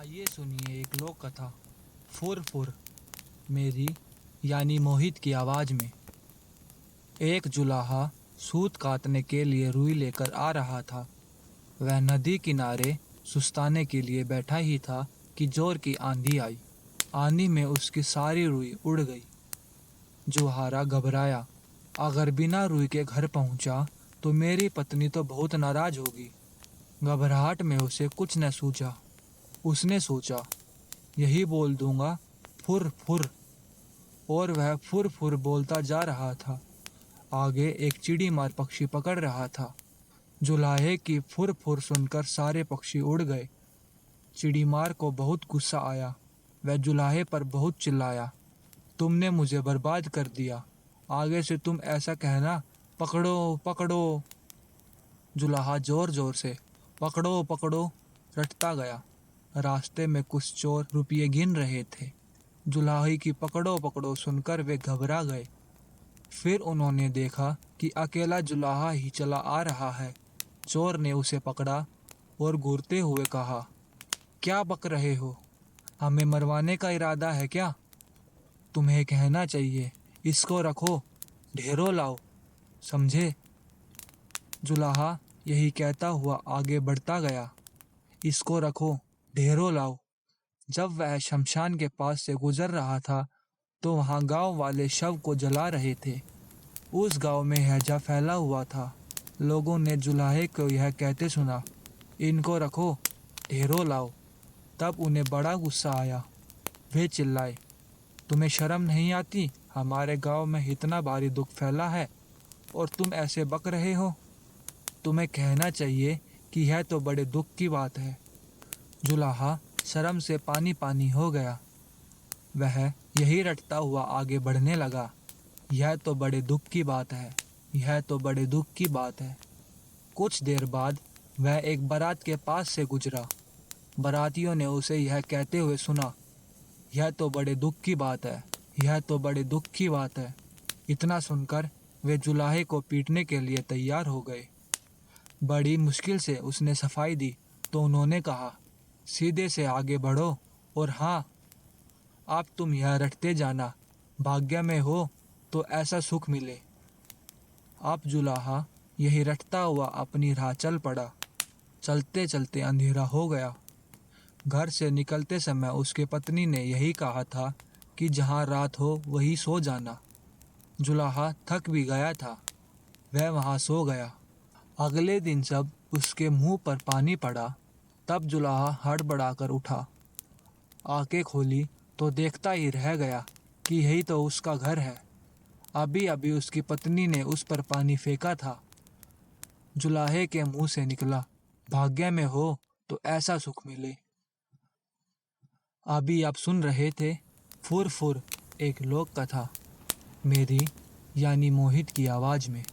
आइए सुनिए एक लोक कथा। फुर फुर मेरी यानी मोहित की आवाज़ में। एक जुलाहा सूत काटने के लिए रुई लेकर आ रहा था। वह नदी किनारे सुस्ताने के लिए बैठा ही था कि जोर की आंधी आई। आंधी में उसकी सारी रुई उड़ गई। जुलाहा घबराया, अगर बिना रुई के घर पहुंचा तो मेरी पत्नी तो बहुत नाराज होगी। घबराहट में उसे कुछ न सूझा। उसने सोचा, यही बोल दूंगा, फुर फुर। और वह फुर फुर बोलता जा रहा था। आगे एक चिड़ी मार पक्षी पकड़ रहा था। जुलाहे की फुर फुर सुनकर सारे पक्षी उड़ गए। चिड़ीमार को बहुत गुस्सा आया। वह जुलाहे पर बहुत चिल्लाया, तुमने मुझे बर्बाद कर दिया। आगे से तुम ऐसा कहना, पकड़ो पकड़ो। जुलाहा जोर जोर से पकड़ो पकड़ो रटता गया। रास्ते में कुछ चोर रुपये गिन रहे थे। जुलाहे की पकड़ो पकड़ो सुनकर वे घबरा गए। फिर उन्होंने देखा कि अकेला जुलाहा ही चला आ रहा है। चोर ने उसे पकड़ा और घूरते हुए कहा, क्या बक रहे हो? हमें मरवाने का इरादा है क्या? तुम्हें कहना चाहिए, इसको रखो, ढेरों लाओ, समझे? जुलाहा यही कहता हुआ आगे बढ़ता गया। इसको रखो, ढेरों लाओ। जब वह शमशान के पास से गुजर रहा था तो वहां गांव वाले शव को जला रहे थे। उस गांव में हैजा फैला हुआ था। लोगों ने जुलाहे को यह कहते सुना, इनको रखो, ढेरों लाओ। तब उन्हें बड़ा गुस्सा आया। वे चिल्लाए, तुम्हें शर्म नहीं आती? हमारे गांव में इतना भारी दुख फैला है और तुम ऐसे बक रहे हो। तुम्हें कहना चाहिए कि यह तो बड़े दुख की बात है। जुलाहा शर्म से पानी पानी हो गया। वह यही रटता हुआ आगे बढ़ने लगा, यह तो बड़े दुख की बात है, यह तो बड़े दुख की बात है। कुछ देर बाद वह एक बारात के पास से गुजरा। बारातियों ने उसे यह कहते हुए सुना, यह तो बड़े दुख की बात है, यह तो बड़े दुख की बात है। इतना सुनकर वे जुलाहे को पीटने के लिए तैयार हो गए। बड़ी मुश्किल से उसने सफाई दी तो उन्होंने कहा, सीधे से आगे बढ़ो और हाँ, अब तुम यह रटते जाना, भाग्य में हो तो ऐसा सुख मिले। अब जुलाहा यही रटता हुआ अपनी राह चल पड़ा। चलते चलते अंधेरा हो गया। घर से निकलते समय उसके पत्नी ने यही कहा था कि जहाँ रात हो वहीं सो जाना। जुलाहा थक भी गया था, वह वहाँ सो गया। अगले दिन जब उसके मुंह पर पानी पड़ा तब जुलाहा हड़बड़ाकर उठा। आंखें खोली तो देखता ही रह गया कि यही तो उसका घर है। अभी अभी उसकी पत्नी ने उस पर पानी फेंका था। जुलाहे के मुंह से निकला, भाग्य में हो तो ऐसा सुख मिले। अभी आप सुन रहे थे फुर फुर, एक लोक कथा, मेरी यानी मोहित की आवाज़ में।